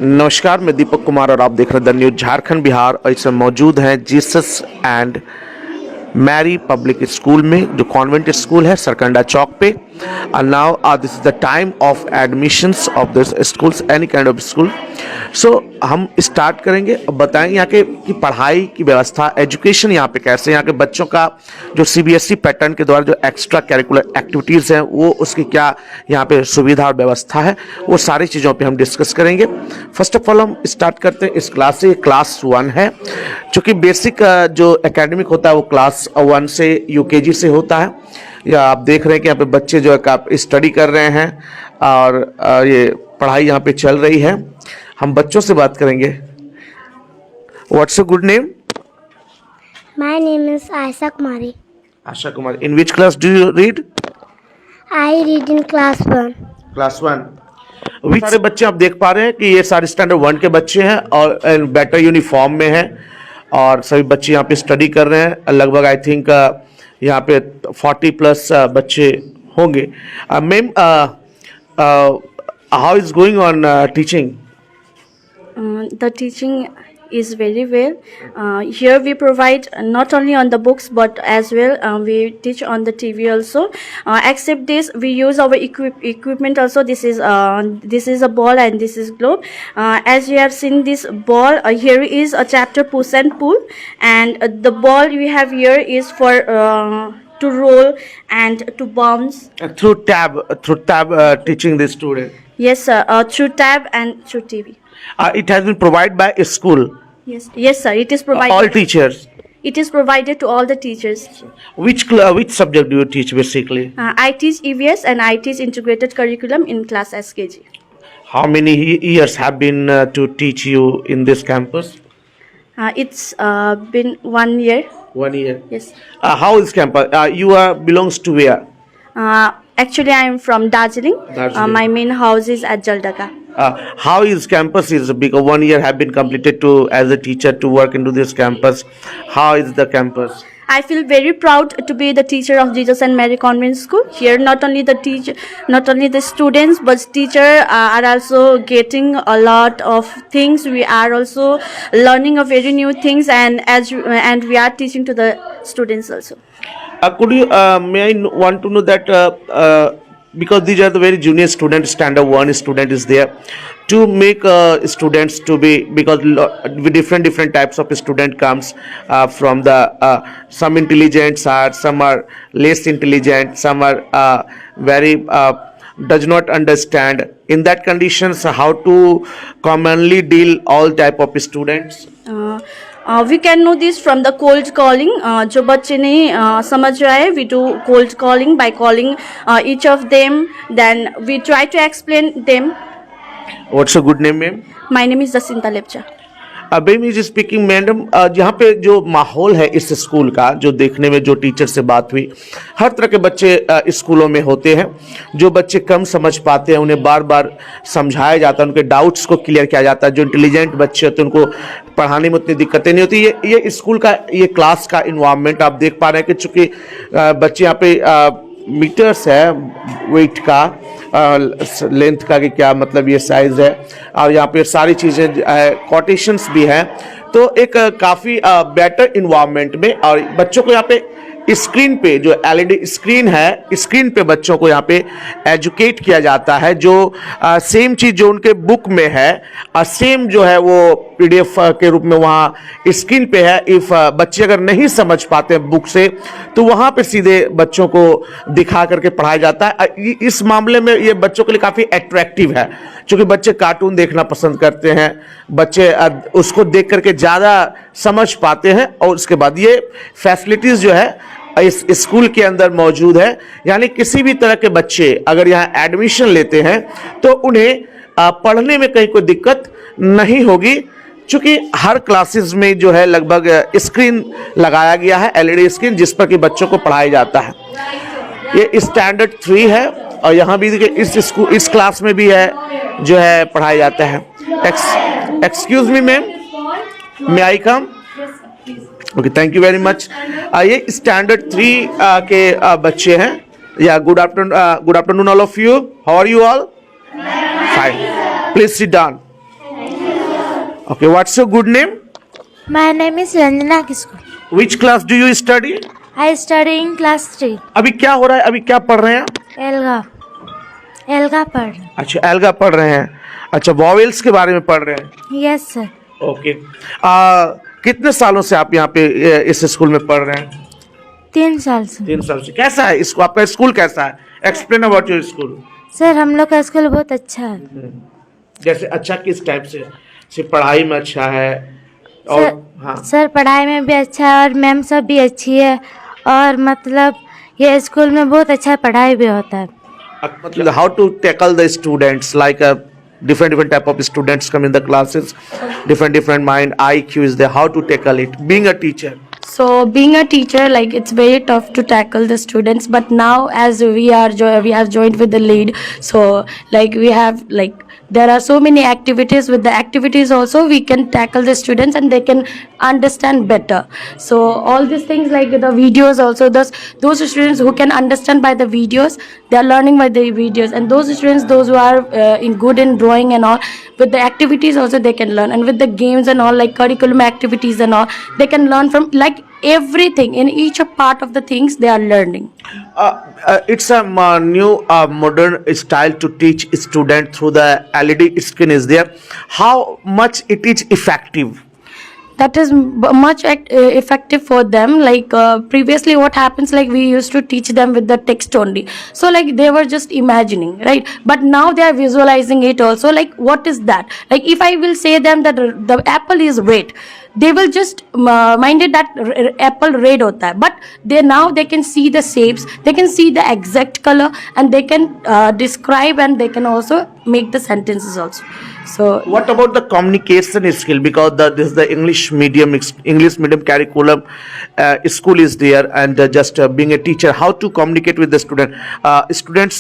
नमस्कार, मैं दीपक कुमार और आप देख रहे हैं द न्यूज़ झारखंड बिहार। और इसमें मौजूद हैं Jesus and Mary public school में, जो कॉन्वेंट स्कूल है सरकंडा चौक पे। And now this is the time of admissions of this schools, any kind of school. सो हम स्टार्ट करेंगे। अब बताएंगे यहाँ के की पढ़ाई की व्यवस्था, एजुकेशन यहाँ पे कैसे, यहाँ के बच्चों का जो सीबीएसई पैटर्न के द्वारा जो एक्स्ट्रा करिकुलर एक्टिविटीज़ हैं वो उसकी क्या यहाँ पे सुविधा और व्यवस्था है, वो सारी चीज़ों पे हम डिस्कस करेंगे। फर्स्ट ऑफ ऑल हम स्टार्ट करते हैं इस क्लास से। क्लास 1 है, चूँकि बेसिक जो एकेडमिक होता है वो क्लास 1 से यूकेजी से होता है। या आप देख रहे हैं कि यहाँ पे बच्चे जो है स्टडी कर रहे हैं और ये पढ़ाई यहाँ पे चल रही है। हम बच्चों से बात करेंगे। What's your good name? My name is Aisha Kumari. Asha Kumar. In which class do you read? I read in class 1. Class 1। सारे बच्चे आप देख पा रहे हैं कि ये सारे स्टैंडर्ड 1 के बच्चे हैं और बेटर यूनिफॉर्म में हैं और सभी बच्चे यहाँ पे स्टडी कर रहे हैं। लगभग आई थिंक यहाँ पे 40+ बच्चे होंगे। Ma'am, how is going on teaching? The teaching is very well. Here we provide not only on the books but as well we teach on the TV also. Except this, we use our equipment also. This is a ball and this is globe. As you have seen this ball, here is a chapter push and pull, and the ball we have here is for to roll and to bounce. Through tab teaching the student. Yes sir, through tab and through TV. It has been provided by a school. Yes sir, it is provided. All teachers. It is provided to all the teachers. Which subject do you teach basically? I teach EVS and I teach integrated curriculum in class SKG. How many years have been to teach you in this campus? It's been 1 year. 1 year. Yes. How is campus? You belongs to where? Actually, I am from Darjeeling. Darjeeling. My main house is at Jaldaga. How is campus? Is because 1 year have been completed to as a teacher to work into this campus. How is the campus? I feel very proud to be the teacher of Jesus and Mary Convent School. Here, not only the students, but teacher are also getting a lot of things. We are also learning a very new things, and we are teaching to the students also. Could you may I want to know that because these are the very junior students, standard 1 student is there, to make students to be, because with different types of student comes from the some intelligent are, some are less intelligent, some are very does not understand. In that conditions, how to commonly deal all type of students? We can know this from the cold calling. जो बच्चे नहीं समझ रहा है, we do cold calling by calling each of them. Then we try to explain them. What's your good name, ma'am? My name is Jacinta Lepcha. अभी जी speaking madam, यहाँ पे जो माहौल है इस स्कूल का, जो देखने में जो टीचर से बात हुई, हर तरह के बच्चे स्कूलों में होते हैं। जो बच्चे कम समझ पाते हैं उन्हें बार बार समझाया जाता है, उनके डाउट्स को क्लियर किया जाता है। जो इंटेलिजेंट बच्चे होते हैं उनको पढ़ाने में उतनी दिक्कतें नहीं होती। ये स्कूल का, ये क्लास का इन्वायरमेंट आप देख पा रहे हैं कि चूँकि बच्चे यहाँ पे मीटर्स है वेट का, लेंथ का कि क्या मतलब ये साइज है, और यहाँ पे सारी चीज़ें कोटेशंस भी हैं। तो एक काफ़ी बेटर इन्वायरमेंट में, और बच्चों को यहाँ पे स्क्रीन पे जो LED स्क्रीन है, स्क्रीन पे बच्चों को यहाँ पे एजुकेट किया जाता है। जो सेम चीज़ जो उनके बुक में है, सेम जो है वो PDF के रूप में वहाँ स्क्रीन पे है। इफ़ बच्चे अगर नहीं समझ पाते हैं बुक से, तो वहाँ पे सीधे बच्चों को दिखा करके पढ़ाया जाता है। इस मामले में ये बच्चों के लिए काफ़ी अट्रैक्टिव है, क्योंकि बच्चे कार्टून देखना पसंद करते हैं, बच्चे उसको देख करके ज़्यादा समझ पाते हैं। और उसके बाद ये फैसिलिटीज़ जो है इस स्कूल के अंदर मौजूद है, यानी किसी भी तरह के बच्चे अगर यहाँ एडमिशन लेते हैं तो उन्हें पढ़ने में कहीं कोई दिक्कत नहीं होगी, क्योंकि हर क्लासेस में जो है लगभग स्क्रीन लगाया गया है, LED स्क्रीन, जिस पर कि बच्चों को पढ़ाया जाता है। ये स्टैंडर्ड 3 है और यहाँ भी देखिए इस क्लास में भी है जो है पढ़ाया जाता है। Excuse me ma'am, may I come? Okay, thank you very much. ये स्टैंडर्ड 3 के बच्चे हैं। या good afternoon all of you. How are you all? Fine, please sit down. Okay, what's your good name? My name is Ranjana Kiskul. Which class do you study? I study in class 3. अभी क्या हो रहा है, अभी क्या पढ़ रहे हैं? एल्गा पढ़ रहे. अच्छा, एल्गा पढ़ रहे हैं. अच्छा, वॉवेल्स के बारे में पढ़ रहे हैं. Yes sir. ओके. कितने सालों से आप यहाँ पे इस स्कूल में पढ़ रहे हैं? 3 साल से. 3 साल से. कैसा है इसको, आपका स्कूल कैसा है? Explain about your school. Sir हम लोग का स्कूल बहुत अच्छा है. जैसे अच्छा किस टाइप से? सिर्फ पढ़ाई में अच्छा है और सर, हाँ, सर पढ़ाई में भी अच्छा है और मैम सब भी अच्छी है और मतलब ये स्कूल में बहुत अच्छा पढ़ाई भी होता है. मतलब how to tackle the students, like different type of students come in the classes, different mind IQ is there, how to tackle it being a teacher? So being a teacher, like it's very tough to tackle the students, but now as we have joined with the lead, so like we have like there are so many activities. With the activities also we can tackle the students and they can understand better. So all these things like the videos also, those students who can understand by the videos, they are learning by the videos, and those students those who are in good in drawing and all, with the activities also they can learn, and with the games and all like curriculum activities and all, they can learn from like everything in each part of the things they are learning. It's a new modern style to teach student through the LED screen is there. How much it is effective? That is much effective for them. Like previously what happens, like we used to teach them with the text only, so like they were just imagining, right? But now they are visualizing it also, like what is that, like if I will say them that the apple is red, they will just mind it that apple red hota hai, but they can see the shapes, they can see the exact color, and they can describe, and they can also make the sentences also. So What about the communication skill? Because this is the English medium curriculum school is there, and just being a teacher, how to communicate with the student? Students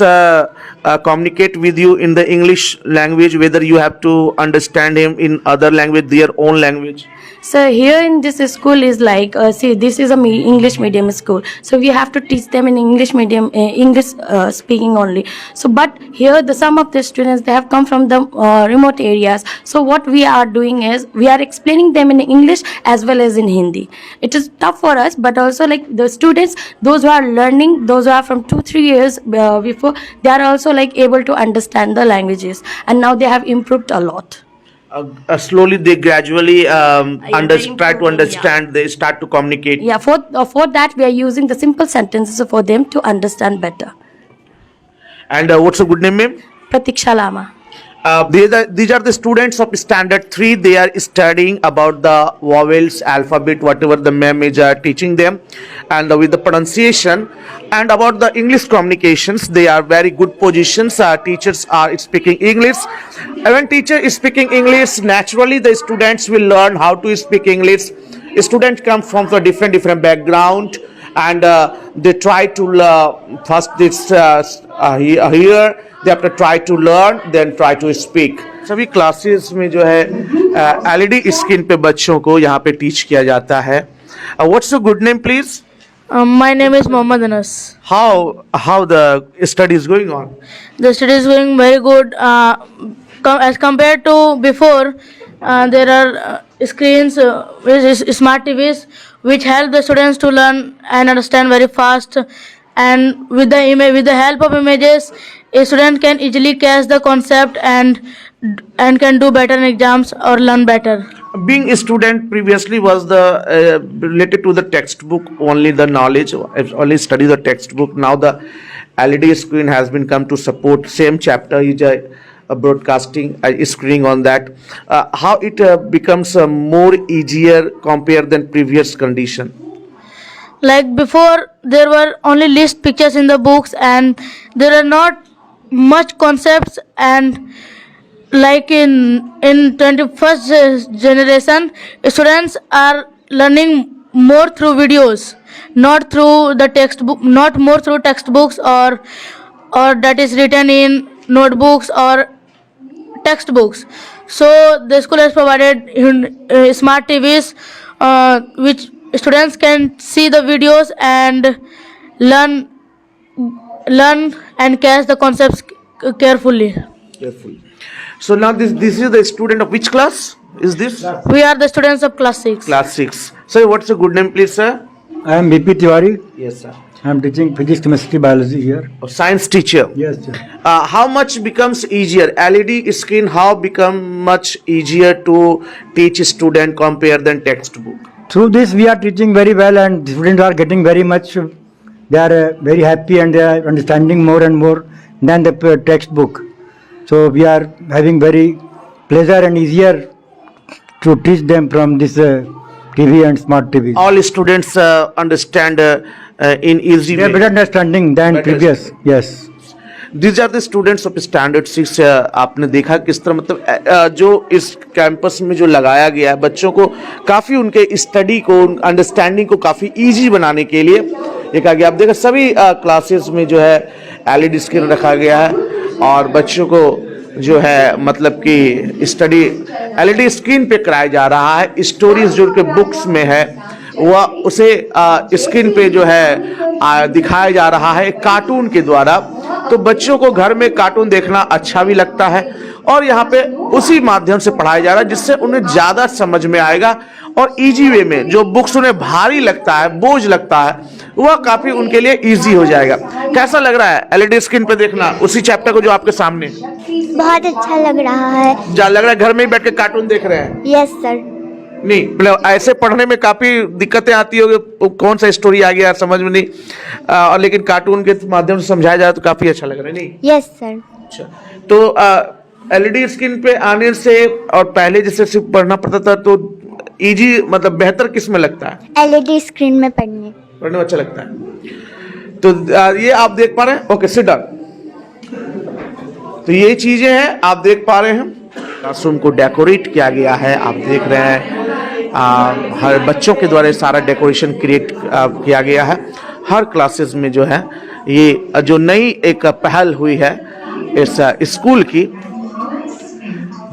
communicate with you in the English language, whether you have to understand him in other language, their own language. So here in this school is like, see, this is a English medium school, so we have to teach them in English medium, English speaking only. So but here some of the students, they have come from the remote areas. So what we are doing is we are explaining them in English as well as in Hindi. It is tough for us, but also like the students, those who are learning, those who are from 2-3 years before, they are also like able to understand the languages, and now they have improved a lot. Slowly they gradually try to improving, understand, they start to communicate. Yeah, for that we are using the simple sentences for them to understand better. And what's a good name, ma'am? Pratiksha Lama. These are the students of standard 3. They are studying about the vowels, alphabet, whatever the ma'am is teaching them, and with the pronunciation, and about the English communications. They are very good positions. Teachers are speaking English. When teacher is speaking English, naturally the students will learn how to speak English. Students come from the different background, and they try to first this here they have to try to learn, then try to speak. सभी classes में जो है LED screen पे बच्चों को यहाँ पे teach किया जाता है. What's your good name please? My name is Mohammad Anas. How the study is going on? The study is going very good. As compared to before, there are screens, which is smart TVs, which help the students to learn and understand very fast. And with the help of images, a student can easily catch the concept and can do better in exams or learn better. Being a student previously was the related to the textbook only, the knowledge only study the textbook. Now the LED screen has been come to support same chapter is a broadcasting screening on that. How it becomes more easier compared than previous condition? Like before, there were only list pictures in the books, and there are not much concepts. And like in 21st generation, students are learning more through videos, not through the textbook, not more through textbooks or that is written in notebooks or textbooks. So the school has provided smart TVs, which students can see the videos and learn and catch the concepts carefully. Carefully. So now this is the student of which class? Is this We are the students of class 6. class 6? Sir, what's your good name, please, sir? I am BP Tiwari. Yes, sir. I am teaching physics, chemistry, biology here. Science teacher. Yes, sir. How much becomes easier? LED screen, how become much easier to teach student compare than textbook? Through this, we are teaching very well, and students are getting very much. They are very happy, and they are understanding more and more than the textbook. So we are having very pleasure and easier to teach them from this TV and smart TV. All students understand in easy They have way. better understanding than Better previous. Yes. These are the students of standard 6. आपने देखा किस तरह मतलब जो इस campus में जो लगाया गया है बच्चों को काफ़ी उनके स्टडी को अंडरस्टैंडिंग को काफ़ी इजी बनाने के लिए ये कहा गया। आप देखा सभी क्लासेस में जो है एलईडी स्क्रीन रखा गया है और बच्चों को जो है मतलब कि स्टडी एलईडी स्क्रीन पे कराया जा रहा है। स्टोरीज जो उनके बुक्स में है वह उसे स्क्रीन पे जो है दिखाया जा रहा है कार्टून के द्वारा। तो बच्चों को घर में कार्टून देखना अच्छा भी लगता है और यहाँ पे उसी माध्यम से पढ़ाया जा रहा है जिससे उन्हें ज़्यादा समझ में आएगा और इजी वे में जो बुक्स उन्हें भारी लगता है बोझ लगता है वह काफ़ी उनके लिए इजी हो जाएगा। कैसा लग रहा है एलईडी स्क्रीन पे देखना उसी चैप्टर को जो आपके सामने? बहुत अच्छा लग रहा है। जा लग रहा है घर में ही बैठ के कार्टून देख रहे हैं? Yes sir. नहीं मतलब ऐसे पढ़ने में काफी दिक्कतें आती होगी कौन सा स्टोरी आ गया समझ में नहीं और लेकिन कार्टून के माध्यम से समझाया जाए तो काफी अच्छा लग रहा है। नहीं यस सर। अच्छा तो एलईडी स्क्रीन पे आने से और पहले जैसे सिर्फ पढ़ना पड़ता था तो इजी मतलब बेहतर किस में लगता है? एलईडी स्क्रीन में पढ़ने में अच्छा लगता है। तो ये आप देख पा रहे हैं। Okay sit down. तो ये चीजें हैं आप देख पा रहे हैं क्लासरूम को डेकोरेट किया गया है। आप देख रहे हैं हर बच्चों के द्वारा सारा डेकोरेशन क्रिएट किया गया है। हर क्लासेस में जो है ये जो नई एक पहल हुई है इस स्कूल की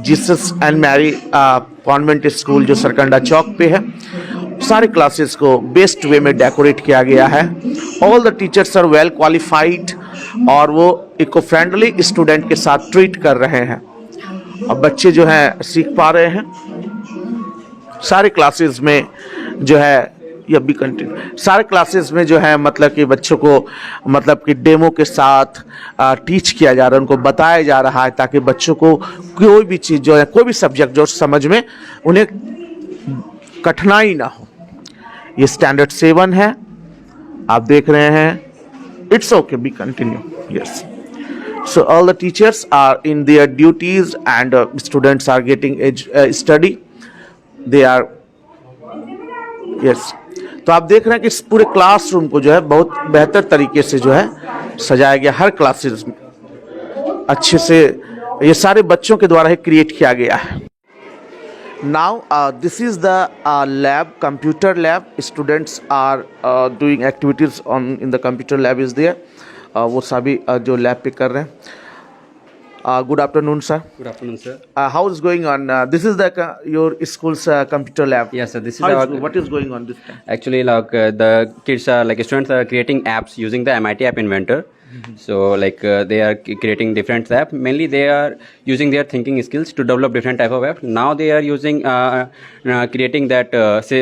Jesus and Mary convent school जो सरकंडा चौक पे है सारे क्लासेस को बेस्ट वे में डेकोरेट किया गया है। All the teachers are well qualified और वो इको फ्रेंडली स्टूडेंट के साथ ट्रीट कर रहे हैं और बच्चे जो हैं सीख पा रहे हैं। सारे क्लासेस में जो है ये भी कंटिन्यू सारे क्लासेस में जो है मतलब कि बच्चों को मतलब कि डेमो के साथ टीच किया जा रहा है उनको बताया जा रहा है ताकि बच्चों को कोई भी चीज़ जो है कोई भी सब्जेक्ट जो समझ में उन्हें कठिनाई ना हो। ये स्टैंडर्ड 7 है आप देख रहे हैं। It's okay B continue yes. So all the teachers are in their duties and students are getting study. They are yes. तो आप देख रहे हैं कि इस पूरे क्लासरूम को जो है बहुत बेहतर तरीके से जो है सजाया गया। हर क्लासेस में अच्छे से ये सारे बच्चों के द्वारा ही क्रिएट किया गया है। Now this is the lab, computer lab. Students are doing activities in the computer lab is there. वो सभी जो लैब पे कर रहे हैं। Good afternoon sir. Good afternoon, sir. How is going on? This is the your school's computer lab. Yes, sir. This is How our. is, what is going on this time? Actually, like the kids are like students are creating apps using the MIT App Inventor. So like they are creating different apps. Mainly they are using their thinking skills to develop different type of apps. Now they are using creating that say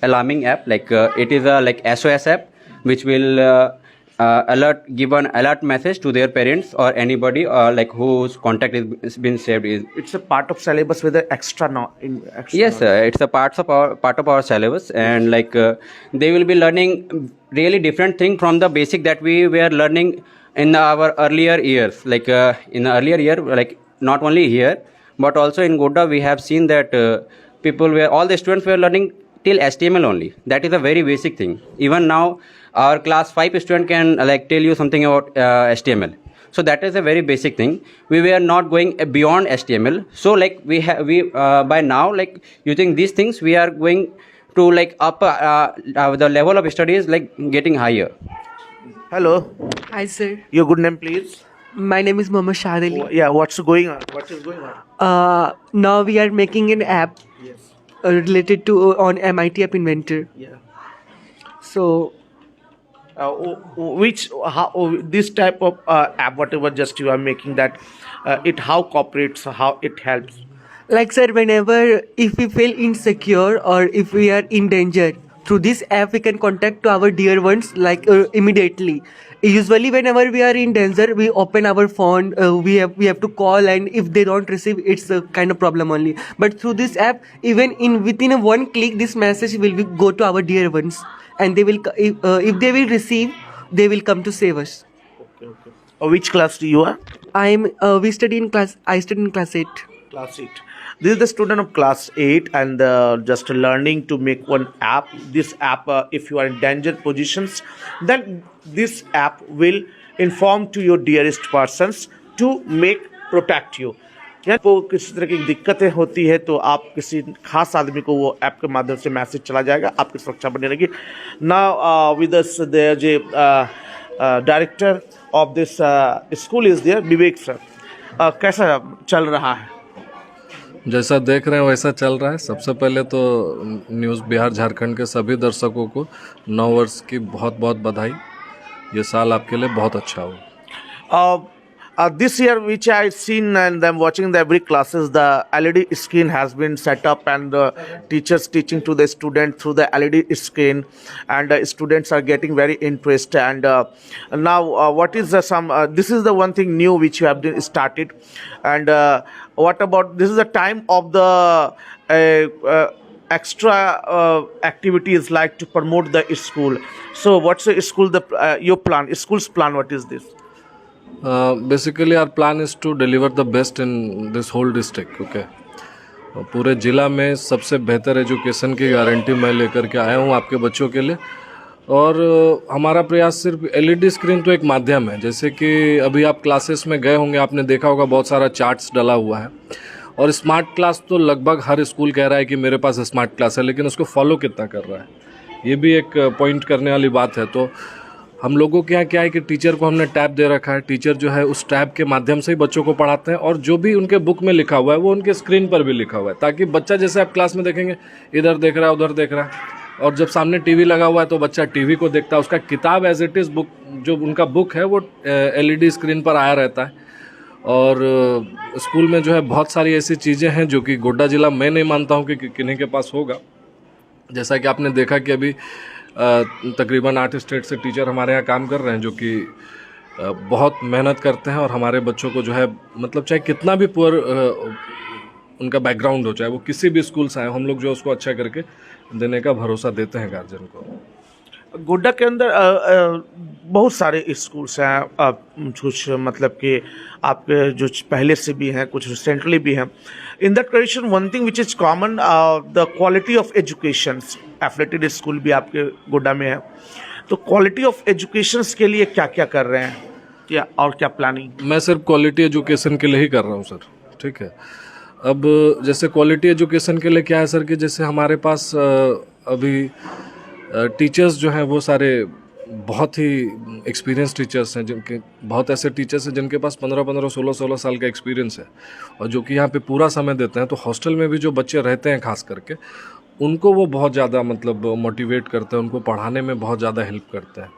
alarming app. Like it is a like SOS app which will give an alert message to their parents or anybody like whose contact is been saved. It's a part of syllabus with the extra extra Yes, sir. It's a part of our syllabus, and like they will be learning really different thing from the basic that we were learning in our earlier years. Like in the earlier year, like not only here but also in Godda, we have seen that all the students were learning till HTML only. That is a very basic thing. Even now, our class 5 student can like tell you something about HTML. So that is a very basic thing. We were not going beyond HTML. So like we by now, like using these things, we are going to like up the level of study is like getting higher. Hello, Hi, sir. your good name please? My name is Mohammed Shahid Ali. Yeah, what's going on? What is going on? Now we are making an app related to on MIT App Inventor. Yeah. So This type of app, whatever just you are making that, it how cooperates, how it helps. Like sir, whenever if we feel insecure or if we are in danger, through this app we can contact to our dear ones like immediately. Usually whenever we are in danger, we open our phone, we have to call, and if they don't receive, it's a kind of problem only. But through this app, even in within a one click, this message will go to our dear ones, and they will if they will receive, they will come to save us. Which class do you are? I study in class 8. Class 8. This is the student of class 8 and just learning to make one app. This app, if you are in danger positions, then this app will inform to your dearest persons to make protect you. या को किसी तरह की दिक्कतें होती है तो आप किसी खास आदमी को वो ऐप के माध्यम से मैसेज चला जाएगा, आपकी सुरक्षा बनी रहेगी. Now with us there the director of this school is there, Vivek sir. कैसा चल रहा है? जैसा देख रहे हैं वैसा चल रहा है. सबसे पहले तो न्यूज़ बिहार झारखंड के सभी दर्शकों को नव वर्ष की बहुत बहुत बधाई. ये साल आपके लिए बहुत अच्छा हो. This year, which I seen and I'm watching the every classes, the LED screen has been set up and teachers teaching to the student through the LED screen, and students are getting very interested. And now, what is this is the one thing new which you have started, and what about this is the time of the extra activities like to promote the school. So, what's the school your plan? School's plan? What is this? Basically our plan is to deliver the best in this whole district. Okay, पूरे ज़िला में सबसे बेहतर education की guarantee मैं लेकर के आया हूँ आपके बच्चों के लिए. और हमारा प्रयास सिर्फ LED स्क्रीन तो एक माध्यम है. जैसे कि अभी आप क्लासेस में गए होंगे, आपने देखा होगा बहुत सारा चार्ट्स डला हुआ है. और स्मार्ट क्लास तो लगभग हर स्कूल कह रहा है कि मेरे पास स्मार्ट क्लास है, लेकिन उसको फॉलो कितना कर रहा है, ये भी एक पॉइंट करने वाली बात है. तो हम लोगों के यहाँ क्या है कि टीचर को हमने टैब दे रखा है. टीचर जो है उस टैब के माध्यम से ही बच्चों को पढ़ाते हैं, और जो भी उनके बुक में लिखा हुआ है वो उनके स्क्रीन पर भी लिखा हुआ है, ताकि बच्चा जैसे आप क्लास में देखेंगे इधर देख रहा है उधर देख रहा है, और जब सामने टीवी लगा हुआ है तो बच्चा टीवी को देखता है. उसका किताब एज इट इज़ बुक जो उनका बुक है वो LED स्क्रीन पर आया रहता है. और स्कूल में जो है बहुत सारी ऐसी चीज़ें हैं जो कि गोड्डा ज़िला मैं नहीं मानता हूँ कि किन्हीं के पास होगा. जैसा कि आपने देखा कि अभी तकरीबन 8 स्टेट से टीचर हमारे यहाँ काम कर रहे हैं, जो कि बहुत मेहनत करते हैं. और हमारे बच्चों को जो है मतलब चाहे कितना भी पुअर उनका बैकग्राउंड हो, चाहे वो किसी भी स्कूल से आए, हम लोग जो उसको अच्छा करके देने का भरोसा देते हैं गार्जियन को. गोड्डा के अंदर बहुत सारे स्कूल्स हैं, कुछ मतलब कि आपके जो पहले से भी हैं, कुछ रिसेंटली भी हैं. In that condition one thing which is common, the quality of education. Affiliated school भी आपके गोड्डा में है, तो क्वालिटी ऑफ एजुकेशन के लिए क्या क्या कर रहे हैं, क्या और क्या प्लानिंग? मैं सिर्फ क्वालिटी एजुकेशन के लिए ही कर रहा हूँ सर. ठीक है, अब जैसे क्वालिटी एजुकेशन के लिए क्या है सर कि जैसे हमारे पास अभी टीचर्स जो हैं वो सारे बहुत ही एक्सपीरियंस टीचर्स हैं, जिनके बहुत ऐसे टीचर्स हैं जिनके पास 15-15, 16-16 साल का एक्सपीरियंस है, और जो कि यहाँ पे पूरा समय देते हैं. तो हॉस्टल में भी जो बच्चे रहते हैं खास करके, उनको वो बहुत ज़्यादा मतलब मोटिवेट करते हैं, उनको पढ़ाने में बहुत ज़्यादा हेल्प करते हैं.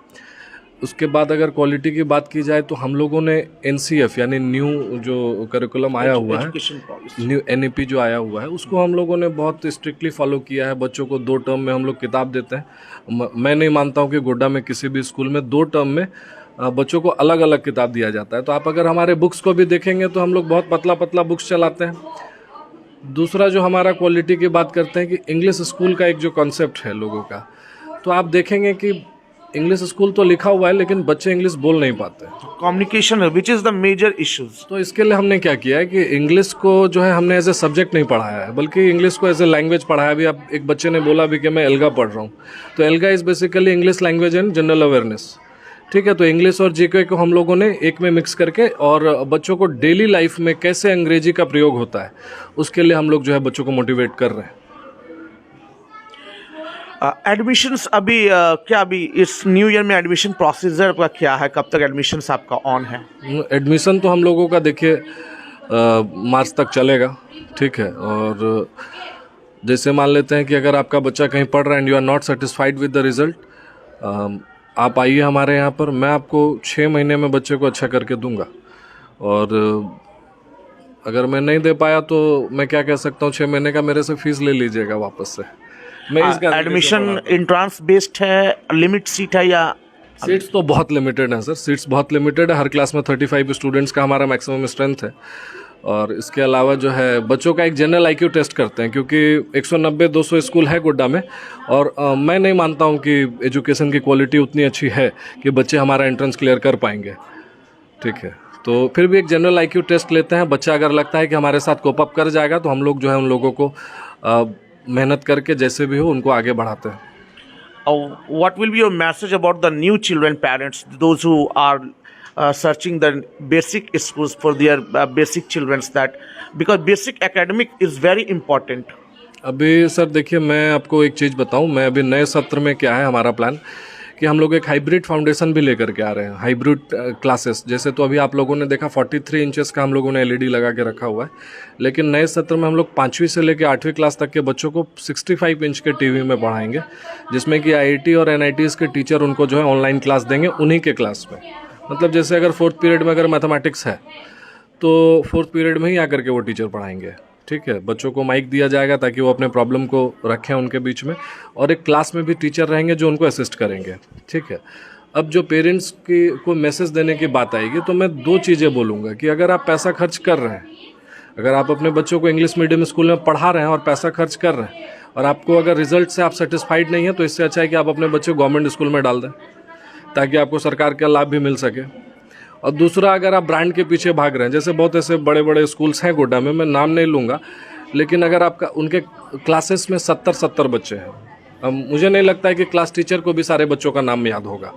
उसके बाद अगर क्वालिटी की बात की जाए तो हम लोगों ने NCF यानी न्यू जो करिकुलम आया हुआ है, न्यू NEP जो आया हुआ है, उसको हम लोगों ने बहुत स्ट्रिक्टली फॉलो किया है. बच्चों को 2 टर्म में हम लोग किताब देते हैं. मैं नहीं मानता हूँ कि गोड्डा में किसी भी स्कूल में 2 टर्म में बच्चों को अलग अलग किताब दिया जाता है. तो आप अगर हमारे बुक्स को भी देखेंगे तो हम लोग बहुत पतला पतला बुक्स चलाते हैं. दूसरा जो हमारा क्वालिटी की बात करते हैं कि इंग्लिश स्कूल का एक जो कॉन्सेप्ट है लोगों का, तो आप देखेंगे कि इंग्लिश स्कूल तो लिखा हुआ है लेकिन बच्चे इंग्लिश बोल नहीं पाते. Communication which is the major issues. तो इसके लिए हमने क्या किया है कि इंग्लिश को जो है हमने एज ए सब्जेक्ट नहीं पढ़ाया है, बल्कि इंग्लिश को एज ए लैंग्वेज पढ़ाया. भी अब एक बच्चे ने बोला भी कि मैं एल्गा पढ़ रहा हूँ, तो alga is basically English language and general awareness. ठीक है, तो इंग्लिश और GK को हम लोगों ने एक में मिक्स करके, और बच्चों को डेली लाइफ में कैसे अंग्रेजी का प्रयोग होता है उसके लिए हम लोग जो है बच्चों को मोटिवेट कर रहे हैं. एडमिशन्स अभी क्या अभी इस न्यू ईयर में एडमिशन प्रोसीजर का क्या है, कब तक एडमिशन्स आपका ऑन है? एडमिशन तो हम लोगों का देखिए मार्च तक चलेगा. ठीक है, और जैसे मान लेते हैं कि अगर आपका बच्चा कहीं पढ़ रहा है and you are not satisfied with the result, आप आइए हमारे यहाँ पर, मैं आपको 6 महीने में बच्चे को अच्छा करके दूंगा. और अगर मैं नहीं दे पाया तो मैं क्या कह सकता हूँ, 6 महीने का मेरे से फीस ले लीजिएगा वापस से। मैं इस एडमिशन एंट्रेंस बेस्ड है, लिमिट सीट है या? सीट्स तो बहुत लिमिटेड है सर, सीट्स बहुत लिमिटेड है। हर क्लास में 35 स्टूडेंट्स का हमारा मैक्सिमम स्ट्रेंथ है। और इसके अलावा जो है बच्चों का एक जनरल आईक्यू टेस्ट करते हैं, क्योंकि 190-200 स्कूल है गोड्डा में, और मैं नहीं मानता हूं कि एजुकेशन की क्वालिटी उतनी अच्छी है कि बच्चे हमारा एंट्रेंस क्लियर कर पाएंगे। ठीक है, तो फिर भी एक जनरल आईक्यू टेस्ट लेते हैं। बच्चा अगर लगता है कि हमारे साथ कोप अप कर जाएगा तो हम लोग जो है उन लोगों को मेहनत करके जैसे भी हो उनको आगे बढ़ाते हैं। What will be your message about the new children parents, those who are searching the basic schools for their basic children, that because basic academic is very important? अभी सर देखिए, मैं आपको एक चीज़ बताऊं, मैं अभी नए सत्र में क्या है हमारा प्लान कि हम लोग एक हाइब्रिड फाउंडेशन भी लेकर के आ रहे हैं, हाइब्रिड क्लासेस। जैसे तो अभी आप लोगों ने देखा 43 इंचेस का हम लोगों ने LED लगा के रखा हुआ है, लेकिन नए सत्र में हम लोग 5वीं से लेकर 8वीं क्लास तक के बच्चों को 65 इंच के टीवी में पढ़ाएंगे, जिसमें कि IIT और NITs के टीचर उनको जो है ऑनलाइन क्लास देंगे उन्हीं के क्लास में। मतलब जैसे अगर 4th पीरियड में अगर मैथमेटिक्स है तो 4th पीरियड में ही आकर के वो टीचर पढ़ाएंगे। ठीक है, बच्चों को माइक दिया जाएगा ताकि वो अपने प्रॉब्लम को रखें उनके बीच में, और एक क्लास में भी टीचर रहेंगे जो उनको असिस्ट करेंगे। ठीक है, अब जो पेरेंट्स की को मैसेज देने की बात आएगी तो मैं 2 चीज़ें बोलूँगा कि अगर आप पैसा खर्च कर रहे हैं, अगर आप अपने बच्चों को इंग्लिश मीडियम स्कूल में पढ़ा रहे हैं और पैसा खर्च कर रहे हैं और आपको अगर रिजल्ट से आप सेटिस्फाइड नहीं है, तो इससे अच्छा है कि आप अपने बच्चे को गवर्नमेंट स्कूल में डाल दें ताकि आपको सरकार का लाभ भी मिल सके। और दूसरा, अगर आप ब्रांड के पीछे भाग रहे हैं, जैसे बहुत ऐसे बड़े बड़े स्कूल्स हैं गोड्डा में, मैं नाम नहीं लूँगा, लेकिन अगर आपका उनके क्लासेस में 70 बच्चे हैं, अब मुझे नहीं लगता है कि क्लास टीचर को भी सारे बच्चों का नाम याद होगा,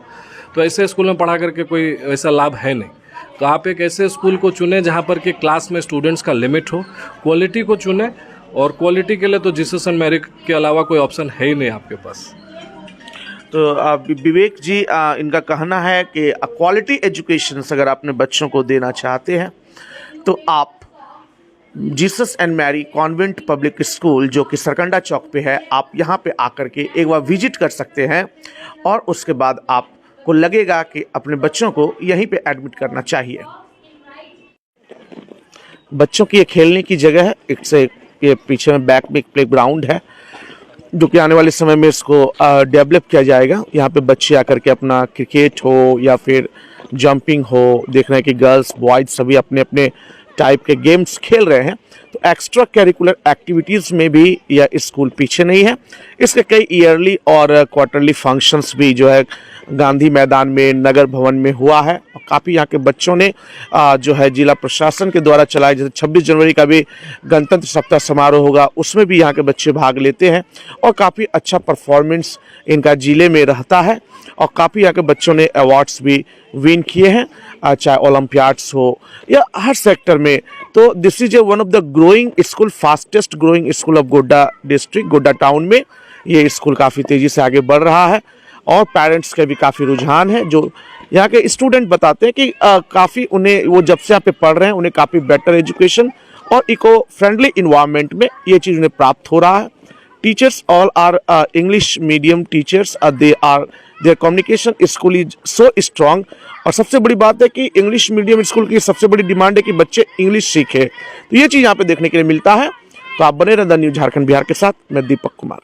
तो ऐसे स्कूल में पढ़ा करके कोई ऐसा लाभ है नहीं। तो आप एक ऐसे स्कूल को चुनें जहाँ पर कि क्लास में स्टूडेंट्स का लिमिट हो, क्वालिटी को चुनें, और क्वालिटी के लिए तो जीसस एंड मैरी के अलावा कोई ऑप्शन है ही नहीं आपके पास। तो विवेक जी, इनका कहना है कि क्वालिटी एजुकेशन अगर अपने बच्चों को देना चाहते हैं तो आप Jesus and Mary convent public school जो कि सरकंडा चौक पे है, आप यहाँ पे आकर के एक बार विजिट कर सकते हैं, और उसके बाद आपको लगेगा कि अपने बच्चों को यहीं पे एडमिट करना चाहिए। बच्चों की ये खेलने की जगह है, इससे ये पीछे में बैक में एक प्ले ग्राउंड है जो कि आने वाले समय में इसको डेवलप किया जाएगा। यहाँ पे बच्चे आकर के अपना क्रिकेट हो या फिर जंपिंग हो, देख रहे हैं कि गर्ल्स बॉयज सभी अपने अपने टाइप के गेम्स खेल रहे हैं। तो एक्स्ट्रा करिकुलर एक्टिविटीज़ में भी यह स्कूल पीछे नहीं है। इसके कई ईयरली और क्वार्टरली फंक्शंस भी जो है गांधी मैदान में, नगर भवन में हुआ है, और काफ़ी यहाँ के बच्चों ने जो है जिला प्रशासन के द्वारा चलाए, जैसे 26 जनवरी का भी गणतंत्र सप्ताह समारोह होगा, उसमें भी यहाँ के बच्चे भाग लेते हैं, और काफ़ी अच्छा परफॉर्मेंस इनका जिले में रहता है, और काफ़ी यहाँ के बच्चों ने अवार्ड्स भी विन किए हैं, चाहे ओलंपियाड्स हो या हर सेक्टर में। तो this is one of the growing school, fastest growing school of Godda district. Godda town में ये स्कूल काफ़ी तेज़ी से आगे बढ़ रहा है, और पेरेंट्स का भी काफ़ी रुझान है। जो यहाँ के स्टूडेंट बताते हैं कि काफ़ी उन्हें, वो जब से यहाँ पे पढ़ रहे हैं, उन्हें काफ़ी बेटर एजुकेशन और इको फ्रेंडली इन्वायरमेंट में ये चीज़ उन्हें प्राप्त हो रहा है। Teachers all are English medium teachers, there communication school is so strong. और सबसे बड़ी बात है कि इंग्लिश मीडियम स्कूल की सबसे बड़ी डिमांड है कि बच्चे इंग्लिश सीखें, तो ये चीज़ यहाँ पे देखने के लिए मिलता है। तो आप बने रहें द न्यूज़ झारखंड बिहार के साथ। मैं दीपक कुमार।